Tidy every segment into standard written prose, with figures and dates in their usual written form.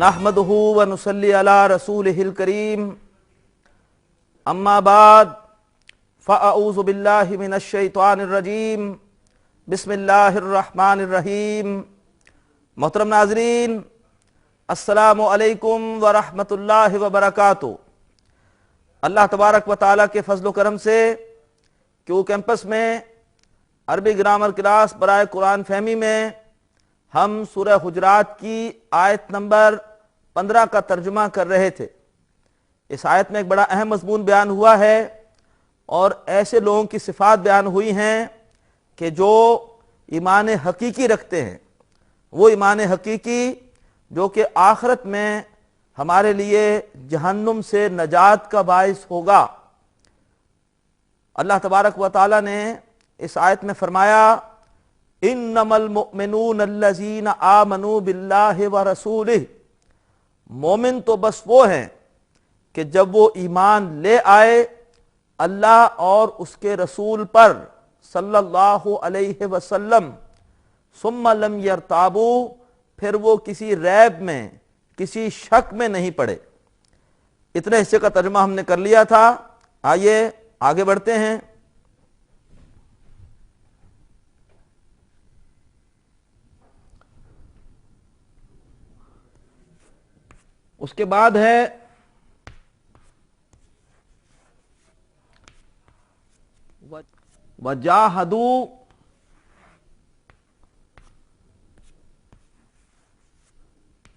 नहमदुहु व नुसल्ली अला रसूलिहिल करीम अम्मा बाद फ़अऊज़ु बिल्लाहि मिनश शैतानिर रजीम बिस्मिल्लाहिर रहमानिर रहीम। मोहतरम नाज़रीन, अस्सलामु अलैकुम व रहमतुल्लाहि व बरकातुहू। अल्लाह तबारक व तआला के फज़ल व करम से क्यू कैंपस में अरबी ग्रामर क्लास बराए कुरान फहमी में हम सूरह हुजरात की आयत नंबर 15 का तर्जुमा कर रहे थे। इस आयत में एक बड़ा अहम मज़मून बयान हुआ है और ऐसे लोगों की सिफ़ात बयान हुई हैं कि जो ईमान हकीकी रखते हैं, वो ईमान हकीकी जो कि आखिरत में हमारे लिए जहन्नुम से नजात का बाइस होगा। अल्लाह तबारक व तआला ने इस आयत में फरमाया, इन्नमल मुमिनून अल्लज़ीना आमनू बिल्लाहि व रसूलिही। मोमिन तो बस वो हैं कि जब वो ईमान ले आए अल्लाह और उसके रसूल पर सल्लल्लाहु अलैहि वसल्लम, सुम्मा लम यरताबू, फिर वो किसी रैब में, किसी शक में नहीं पड़े। इतने हिस्से का तर्जुमा हमने कर लिया था। आइए आगे बढ़ते हैं। उसके बाद है वजाहदू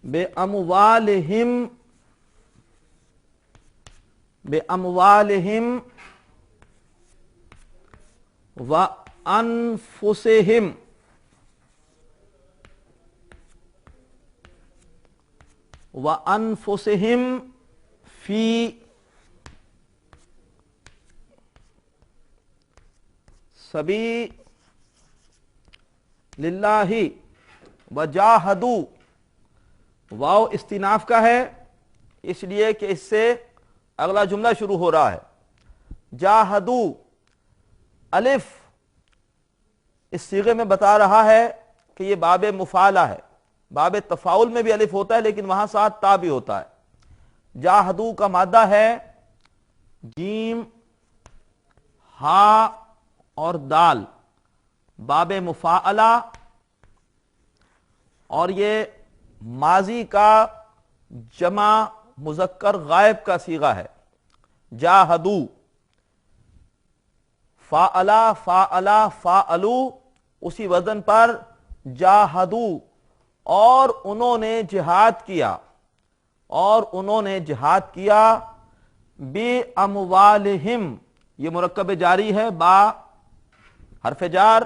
बेअमवालिहिम व अनफुसिहिम फी सबीलिल्लाहि वजाहदू। वाव इस्तिनाफ का है, इसलिए कि इससे अगला जुमला शुरू हो रहा है। जाहदू अलिफ इस सीगे में बता रहा है कि ये बाबे मुफाला है। बाबे तफाउल में भी अलिफ होता है लेकिन वहां साथ ता भी होता है। जाहदू का मादा है जीम, हा और दाल, बाबे मुफाअला, और ये माजी का जमा मुजक्कर गायब का सीगा है। जाहदू फाअला फाअला फाअलू, उसी वजन पर जाहदू, और उन्होंने जिहाद किया, और उन्होंने जिहाद किया बे अमवालिहिम, ये मुरक्कब जारी है, बा हरफ जार,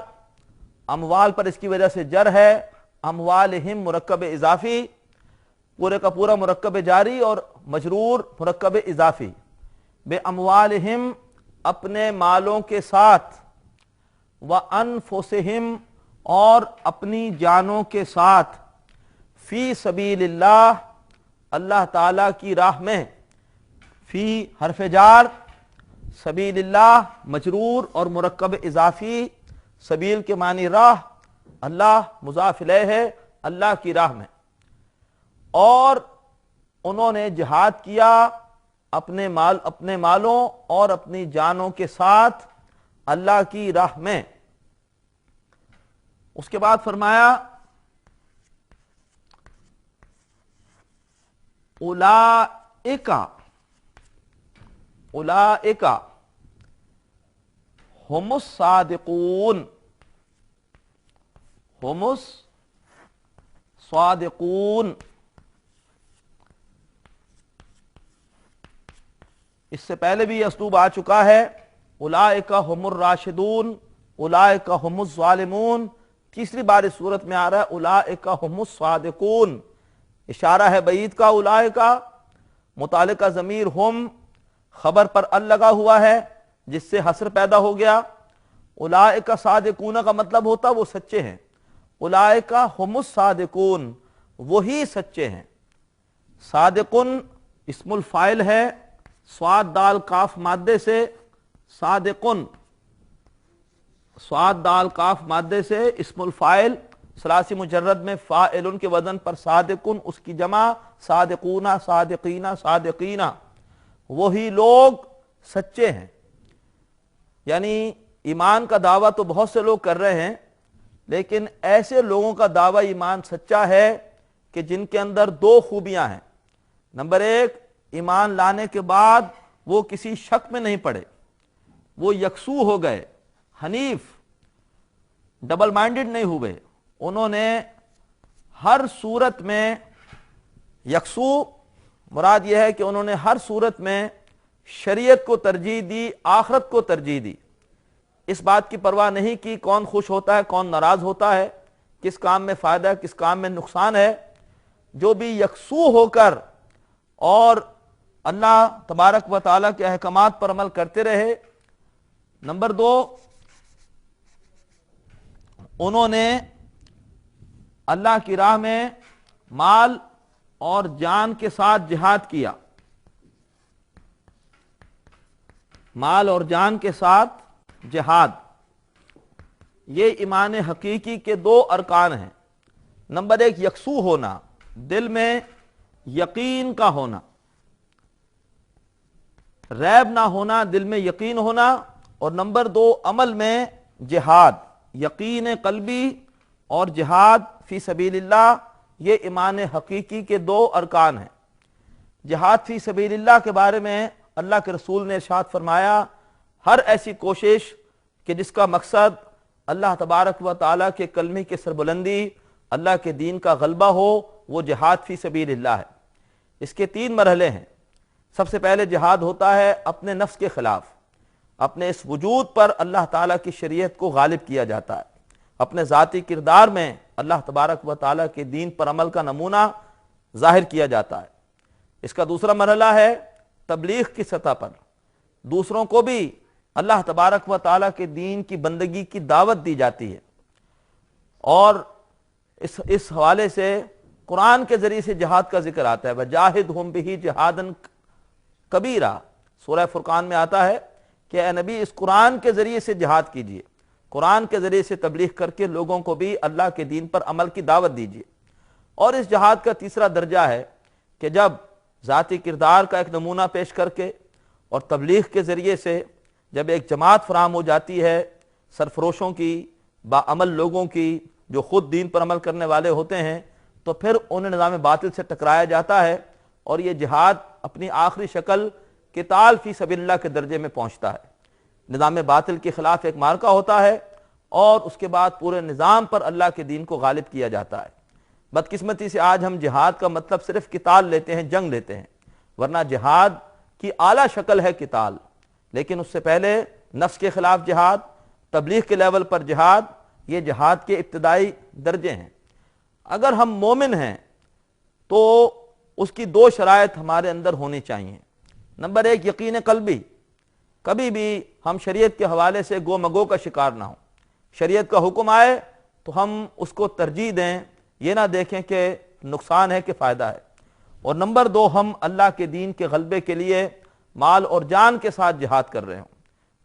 अमवाल पर इसकी वजह से जर है, अमवालिहिम मुरक्कब इजाफी, पूरे का पूरा मुरक्कब जारी और मजरूर मुरक्कब इजाफी। बे अमवालिहिम अपने मालों के साथ, व अनफुसिहिम और अपनी जानों के साथ, फी सबीलिल्लाह अल्लाह ताला की राह में, फी हरफ जार, सबीलिल्लाह मजरूर और मुरक्कब इजाफी, सबील के मानी राह, अल्लाह मुज़ाफ इलैह है, अल्लाह की राह में। और उन्होंने जिहाद किया अपने मालों और अपनी जानों के साथ अल्लाह की राह में। उसके बाद फरमाया उलाइका हुमुस सादिकून, हुमुस सादिकून। इससे पहले भी यह अस्लूब आ चुका है। उलाइका हुमुर राशिदून, उलाइका हुमुस ज़ालिमून। तीसरी बार इस सूरत में आ रहा है उलाइका हुमुस सादिकून, इशारा है बईद का। उलाइका मुतालिका ज़मीर हुम, खबर पर अल लगा हुआ है जिससे हसर पैदा हो गया। उलाइका सादिकून का मतलब होता वो सच्चे हैं। उलाइका हुमुस सादिकून, वही सच्चे हैं। सादिकुन इस्मुल फाइल है, स्वाद दाल काफ मादे से, सादिकुन स्वाद दाल काफ मादे से इस्मुल फाइल सलासी मुजर्रद में फ़ाइलुन के वजन पर सादिकुन, उसकी जमा सादिकूना, सादिकीना, सादिकीना, वही लोग सच्चे हैं। यानी ईमान का दावा तो बहुत से लोग कर रहे हैं, लेकिन ऐसे लोगों का दावा ईमान सच्चा है कि जिनके अंदर दो खूबियां हैं। नंबर एक, ईमान लाने के बाद वो किसी शक में नहीं पड़े, वो यकसू हो गए, हनीफ, डबल माइंडेड नहीं हुए। उन्होंने हर सूरत में, यकसू मुराद यह है कि उन्होंने हर सूरत में शरीयत को तरजीह दी, आखरत को तरजीह दी। इस बात की परवाह नहीं की कौन खुश होता है, कौन नाराज होता है, किस काम में फायदा है, किस काम में नुकसान है। जो भी यकसू होकर और अल्लाह तबारक व तआला के अहकामात पर अमल करते रहे। नंबर दो, उन्होंने अल्लाह की राह में माल और जान के साथ जिहाद किया, माल और जान के साथ जिहाद, ये ईमान हकीकी के दो अरकान हैं। नंबर एक, यकसू होना, दिल में यकीन का होना, रैब ना होना, दिल में यकीन होना। और नंबर दो, अमल में जिहाद, यकीन कल्बी और जिहाद फी सबीलिल्लाह, ये ईमान हकीकी के दो अरकान हैं। जिहाद फी सबीलिल्लाह के बारे में अल्लाह के रसूल ने इरशाद फरमाया, हर ऐसी कोशिश कि जिसका मकसद अल्लाह तबारक व तआला के कलमे की सरबुलंदी, अल्लाह के दीन का गलबा हो, वो जिहाद फी सबीलिल्लाह है। इसके तीन मरहले हैं। सबसे पहले जिहाद होता है अपने नफ्स के खिलाफ, अपने इस वजूद पर अल्लाह ताला की शरीयत को गालिब किया जाता है, अपने ज़ाती किरदार में अल्लाह तबारक व तआला के दीन पर अमल का नमूना जाहिर किया जाता है। इसका दूसरा मरहला है तबलीग की सतह पर, दूसरों को भी अल्लाह तबारक व तआला के दीन की बंदगी की दावत दी जाती है। और इस हवाले से कुरान के जरिए से जिहाद का जिक्र आता है, वजाहिदहुम बिही जिहादन कबीरा, सूरह फुरकान में आता है कि ए नबी, इस कुरान के जरिए से जिहाद कीजिए, कुरान के जरिए से तबलीग करके लोगों को भी अल्लाह के दीन पर अमल की दावत दीजिए। और इस जिहाद का तीसरा दर्जा है कि जब ज़ाती किरदार का एक नमूना पेश करके और तबलीग के जरिए से जब एक जमात फराम हो जाती है, सरफरोशों की, बाअमल लोगों की, जो खुद दीन पर अमल करने वाले होते हैं, तो फिर उन्हें निज़ाम बातिल से टकराया जाता है और ये जिहाद अपनी आखिरी शक्ल किताल फी सबीलिल्लाह के दर्जे में पहुंचता है। निज़ाम बातिल के खिलाफ एक मार्का होता है और उसके बाद पूरे निज़ाम पर अल्लाह के दीन को गालिब किया जाता है। बदकिस्मती से आज हम जिहाद का मतलब सिर्फ किताल लेते हैं, जंग लेते हैं, वरना जिहाद की आला शक्ल है किताल। लेकिन उससे पहले नफ्स के खिलाफ जिहाद, तबलीग के लेवल पर जिहाद, ये जिहाद के इब्तदाई दर्जे हैं। अगर हम मोमिन हैं तो उसकी दो शराइत हमारे अंदर होनी चाहिए। नंबर एक, यकीन कल्बी, कभी भी हम शरीयत के हवाले से गो मगो का शिकार ना हो। शरीयत का हुक्म आए तो हम उसको तरजीह दें, ये ना देखें कि नुकसान है कि फ़ायदा है। और नंबर दो, हम अल्लाह के दीन के गलबे के लिए माल और जान के साथ जिहाद कर रहे हों,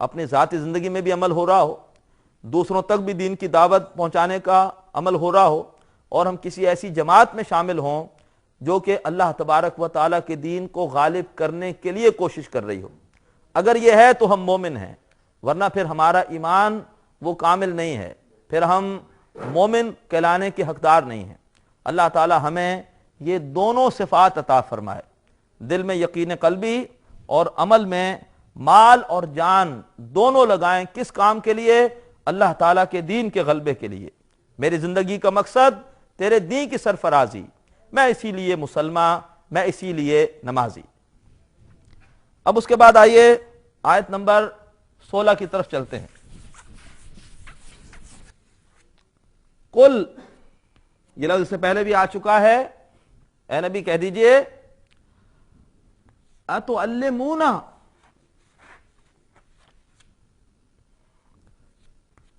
अपनी ज़ाती ज़िंदगी में भी अमल हो रहा हो, दूसरों तक भी दीन की दावत पहुँचाने का अमल हो रहा हो, और हम किसी ऐसी जमात में शामिल हों जो कि अल्लाह तबारक व तआला के दीन को गालिब करने के लिए कोशिश कर रही हो। अगर यह है तो हम मोमिन हैं, वरना फिर हमारा ईमान वो कामिल नहीं है, फिर हम मोमिन कहलाने के हकदार नहीं हैं। अल्लाह ताला हमें ये दोनों सिफात अता फरमाए, दिल में यकीन कल्बी और अमल में माल और जान दोनों लगाएं। किस काम के लिए? अल्लाह ताला के दीन के गलबे के लिए। मेरी जिंदगी का मकसद तेरे दीन की सरफराजी, मैं इसीलिए मुसलमान, मैं इसीलिए नमाजी। अब उसके बाद आइए आयत नंबर 16 की तरफ चलते हैं। कुल, ये लफ्ज़ इससे पहले भी आ चुका है, ए नबी कह दीजिए, अतुअल्लिमूना,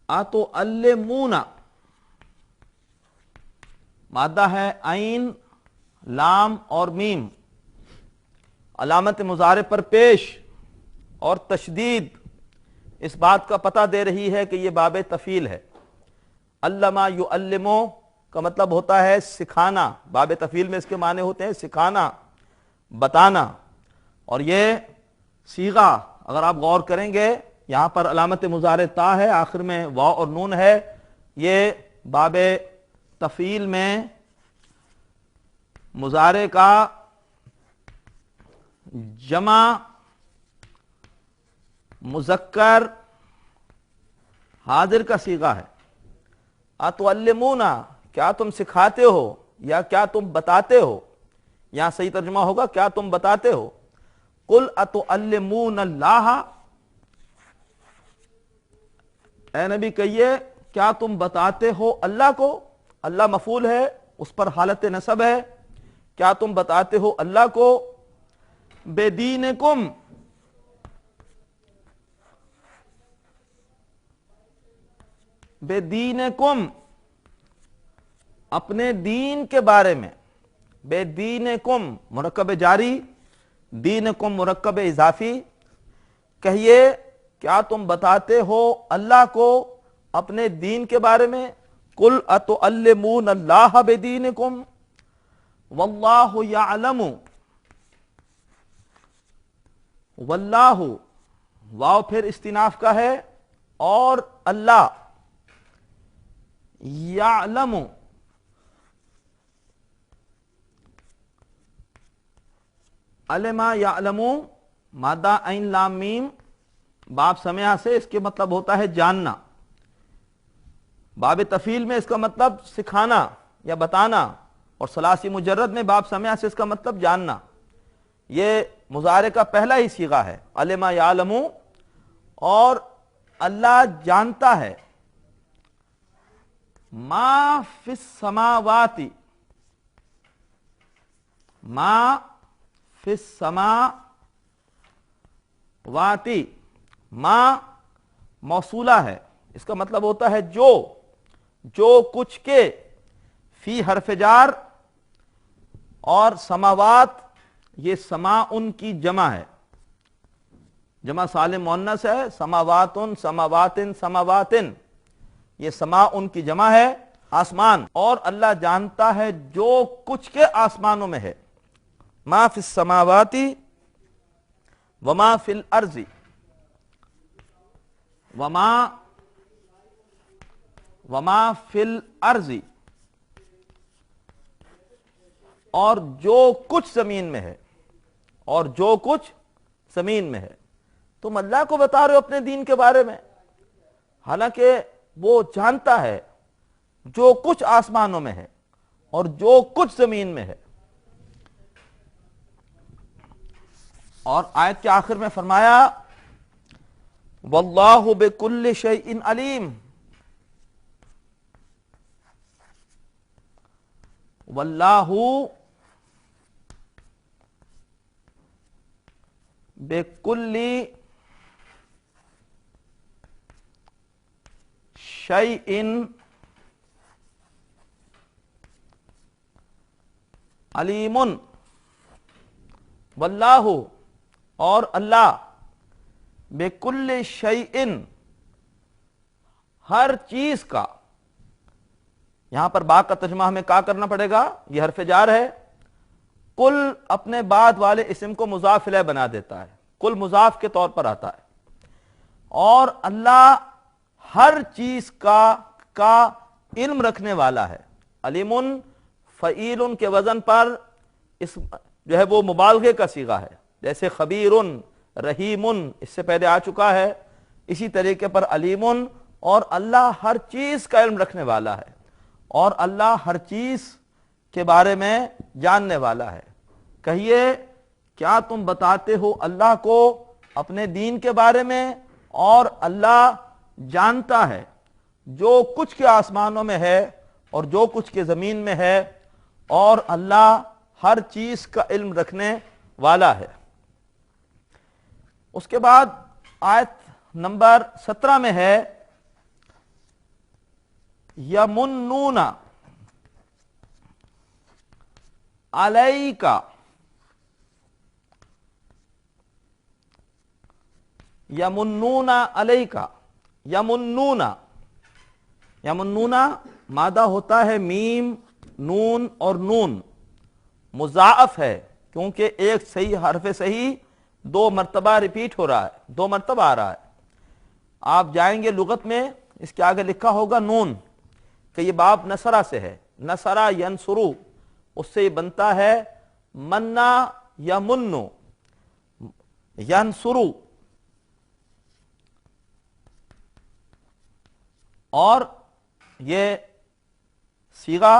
अतुअल्लिमूना, मादा है आइन, लाम और मीम, अलामत मुजारे पर पेश और तशदीद इस बात का पता दे रही है कि यह बाब तफील है। अल्लमा युअल्लिमो, کا مطلب ہوتا ہے سکھانا، باب تفعیل میں اس کے معنی ہوتے ہیں سکھانا، بتانا. اور یہ صیغہ اگر آپ غور کریں گے یہاں پر علامت مضارع تا ہے، آخر میں واو اور نون ہے. یہ باب تفعیل میں مضارع کا جمع مذکر حاضر کا صیغہ ہے. اتعلمون، کیا تم سکھاتے ہو یا کیا تم بتاتے ہو. یہاں صحیح ترجمہ ہوگا کیا تم بتاتے ہو. قل اتعلمون اللہ، اے نبی کہیے کیا تم بتاتے ہو اللہ کو. اللہ مفعول ہے، اس پر حالت نصب ہے. کیا تم بتاتے ہو اللہ کو. بے دینکم، بے دینکم، اپنے دین کے بارے میں. بے دینکم مرکب جاری، دینکم مرکب اضافی. کہیے کیا تم بتاتے ہو اللہ کو اپنے دین کے بارے میں. قل اتعلمون اللہ بدینکم واللہ یعلم، واللہ واو پھر استناف کا ہے، اور اللہ یعلم، علم یعلم مادہ عین لام میم باب سمعہ سے، اس کے مطلب ہوتا ہے جاننا. باب تفعیل میں اس کا مطلب سکھانا یا بتانا، اور ثلاثی مجرد میں باب سمعہ سے اس کا مطلب جاننا. یہ مضارع کا پہلا ہی صیغہ ہے علم یعلم، اور اللہ جانتا ہے ما فی السماوات، ما فی السماوات. ما موصولہ ہے، اس کا مطلب ہوتا ہے جو کچھ کے. فی حرف جار، اور سماوات یہ سماعن کی جمع ہے، جمع سالم مؤنث ہے. سماواتن، سماواتن، سماواتن، یہ سماعن کی جمع ہے آسمان. اور اللہ جانتا ہے جو کچھ کے آسمانوں میں ہے. ما فی السماوات وما فی الارض، وما فی الارض، اور جو کچھ زمین میں ہے، اور جو کچھ زمین میں ہے. تم اللہ کو بتا رہے ہو اپنے دین کے بارے میں، حالانکہ وہ جانتا ہے جو کچھ آسمانوں میں ہے اور جو کچھ زمین میں ہے. اور آیت کے آخر میں فرمایا واللہ بکل شیء علیم، واللہ بکل شیء علیم. واللہ اور اللہ بکل شیء ہر چیز کا. یہاں پر با کا ترجمہ ہمیں کیا کرنا پڑے گا، یہ حرف جار ہے. کل اپنے بعد والے اسم کو مضاف الیہ بنا دیتا ہے، کل مضاف کے طور پر آتا ہے. اور اللہ ہر چیز کا علم رکھنے والا ہے. علیم فعیل کے وزن پر اس جو ہے وہ مبالغے کا صیغہ ہے، جیسے خبیر، رحیم اس سے پہلے آ چکا ہے. اسی طریقے پر علیم، اور اللہ ہر چیز کا علم رکھنے والا ہے، اور اللہ ہر چیز کے بارے میں جاننے والا ہے. کہیے کیا تم بتاتے ہو اللہ کو اپنے دین کے بارے میں، اور اللہ جانتا ہے جو کچھ کے آسمانوں میں ہے اور جو کچھ کے زمین میں ہے، اور اللہ ہر چیز کا علم رکھنے والا ہے. اس کے بعد آیت نمبر 17 میں ہے یمنون علیک، یمنون علیک. یمنون مادہ ہوتا ہے میم نون اور نون، مضاعف ہے کیونکہ ایک صحیح حرف صحیح 2 مرتبہ ریپیٹ ہو رہا ہے، 2 مرتبہ آ رہا ہے۔ آپ جائیں گے لغت میں، اس کے آگے لکھا ہوگا نون، کہ یہ باب نصرہ سے ہے، نصرہ ینصرو، اس سے یہ بنتا ہے منا یا منو، ینصرو۔ اور یہ صیغہ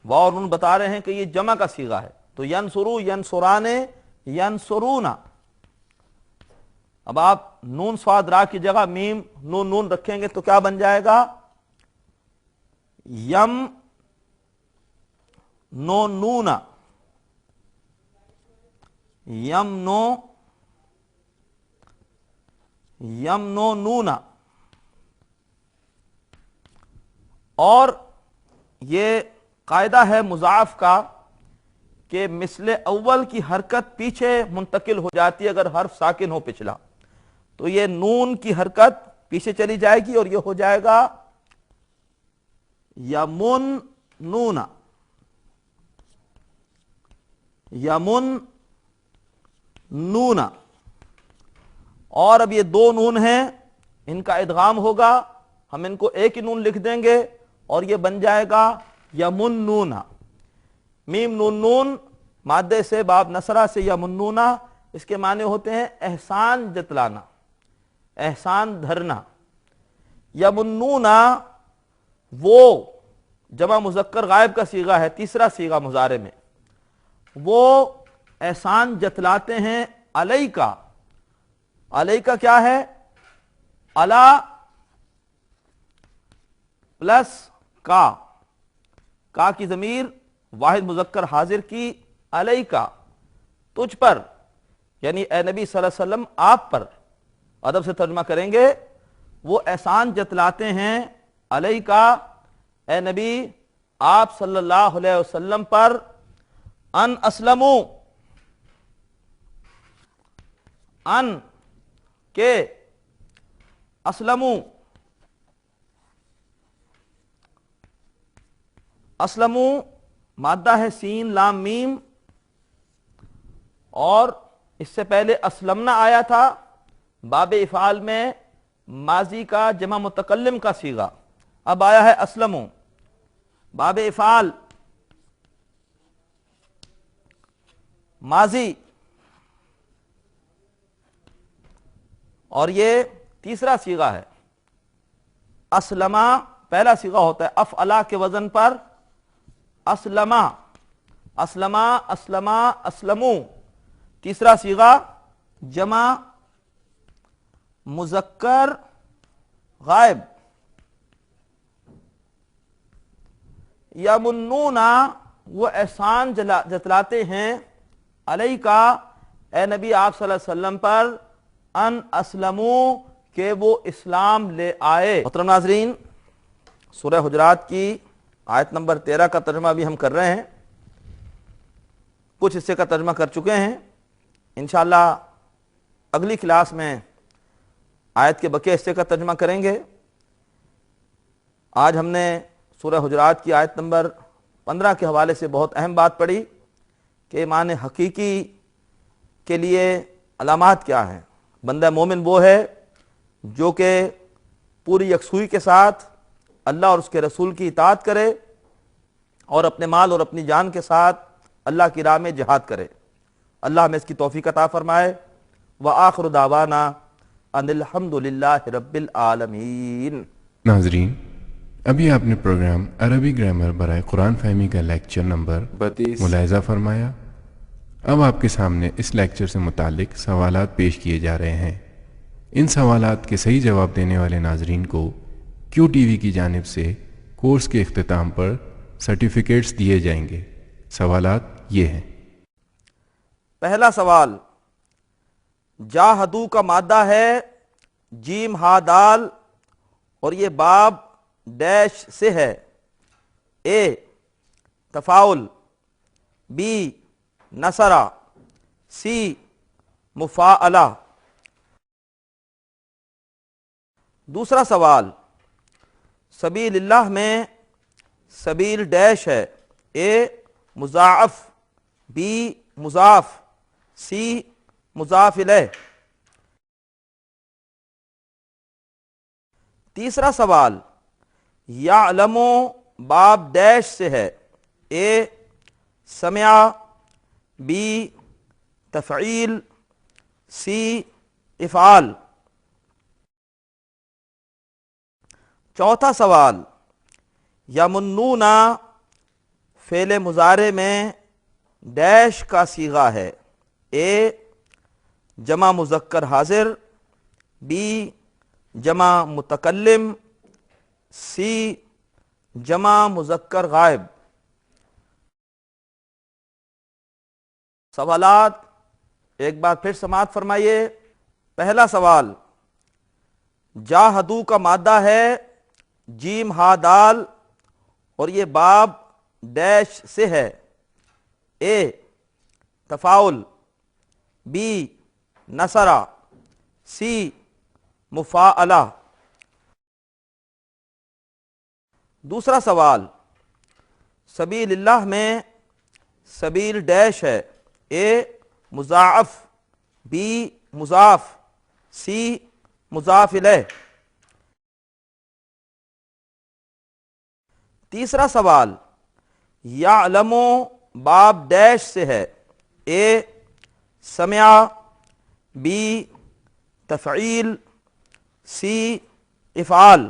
واو نون بتا رہے ہیں کہ یہ جمع کا صیغہ ہے، تو ینصرو، ینصرانے، ینصرونا۔ اب آپ نون صاد را کی جگہ میم نون نون رکھیں گے تو کیا بن جائے گا؟ یم نو نونا، یم نو، یم نو نونا۔ اور یہ قاعدہ ہے مضاعف کا کہ مثل اول کی حرکت پیچھے منتقل ہو جاتی ہے اگر حرف ساکن ہو پچھلا، تو یہ نون کی حرکت پیچھے چلی جائے گی اور یہ ہو جائے گا یمن نونا، یمن نونا۔ اور اب یہ 2 نون ہیں، ان کا ادغام ہوگا، ہم ان کو ایک ہی نون لکھ دیں گے اور یہ بن جائے گا یمنونا۔ میم نون نون مادے سے، باب نصرہ سے، یمنونا، اس کے معنی ہوتے ہیں احسان جتلانا، احسان دھرنا۔ یمنونا وہ جمع مذکر غائب کا صیغہ ہے، تیسرا صیغہ مضارع میں، وہ احسان جتلاتے ہیں علیکا۔ علیکا کیا ہے؟ علا پلس کا کی ضمیر واحد مذکر حاضر کی، علیکا تجھ پر، یعنی اے نبی صلی اللہ علیہ وسلم آپ پر، ادب سے ترجمہ کریں گے، وہ احسان جتلاتے ہیں علیکا اے نبی آپ صلی اللہ علیہ وسلم پر، ان اسلمو، ان کے، اسلمو، اسلمو مادہ ہے سین لام میم، اور اس سے پہلے اسلمنا آیا تھا باب افعال میں، ماضی کا جمع متکلم کا صیغہ، اب آیا ہے اسلمو باب افعال ماضی، اور یہ تیسرا صیغہ ہے۔ اسلمہ پہلا صیغہ ہوتا ہے افعلا کے وزن پر، اسلمہ، اسلمہ، اسلمہ، اسلمو، تیسرا صیغہ جمع مذکر غائب۔ یمنونا وہ احسان جتلاتے ہیں علیکا اے نبی آپ صلی اللہ علیہ وسلم پر، ان اسلمو کہ وہ اسلام لے آئے۔ محترم ناظرین، سورہ حجرات کی آیت نمبر 13 کا ترجمہ بھی ہم کر رہے ہیں، کچھ حصے کا ترجمہ کر چکے ہیں، انشاءاللہ اگلی کلاس میں آیت کے بقیہ حصے کا ترجمہ کریں گے۔ آج ہم نے سورہ حجرات کی آیت نمبر 15 کے حوالے سے بہت اہم بات پڑھی کہ ایمان حقیقی کے لیے علامات کیا ہیں۔ بندہ مومن وہ ہے جو کہ پوری یکسوئی کے ساتھ اللہ اور اس کے رسول کی اطاعت کرے اور اپنے مال اور اپنی جان کے ساتھ اللہ کی راہ میں جہاد کرے۔ اللہ ہمیں اس کی توفیق عطا فرمائے۔ وآخر دعوانا ان الحمد للہ رب العالمین۔ ناظرین، ابھی آپ نے پروگرام عربی گرامر برائے قرآن فہمی کا لیکچر نمبر 32 ملاحظہ فرمایا۔ اب آپ کے سامنے اس لیکچر سے متعلق سوالات پیش کیے جا رہے ہیں۔ ان سوالات کے صحیح جواب دینے والے ناظرین کو کیو ٹی وی کی جانب سے کورس کے اختتام پر سرٹیفکیٹس دیے جائیں گے۔ سوالات یہ ہیں۔ پہلا سوال، جاہدو کا مادہ ہے جیم ہا دال اور یہ باب ڈیش سے ہے۔ اے تفاعل، بی نصرہ، سی مفاعلہ۔ دوسرا سوال، سبیل اللہ میں سبیل ڈیش ہے، اے مضاعف، بی مضاف، سی مضاف الیہ۔ تیسرا سوال یعلم باب ڈیش سے ہے، اے سمع، بی تفعیل، سی افعال۔ چوتھا سوال یمنون فعل مضارع میں ڈیش کا صیغہ ہے، اے جمع مذکر حاضر، بی جمع متکلم، سی جمع مذکر غائب۔ سوالات ایک بار پھر سماعت فرمائیے۔ پہلا سوال، جاہدو کا مادہ ہے جیم ہا دال اور یہ باب ڈیش سے ہے، اے تفاعل، بی نصرہ، سی مفاعلہ۔ دوسرا سوال، سبیل اللہ میں سبیل ڈیش ہے، اے مضاعف، بی مضاف، سی مضاف الیہ۔ تیسرا سوال یعلم باب ڈیش سے ہے، اے سمع، بی تفعیل، سی افعال۔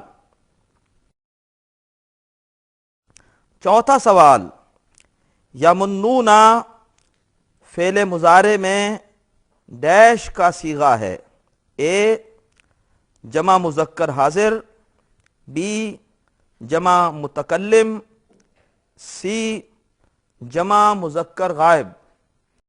چوتھا سوال یمنون فعل مضارع میں ڈیش کا صیغہ ہے، اے جمع مذکر حاضر، بی جمع متکلم، سی جمع مذکر غائب۔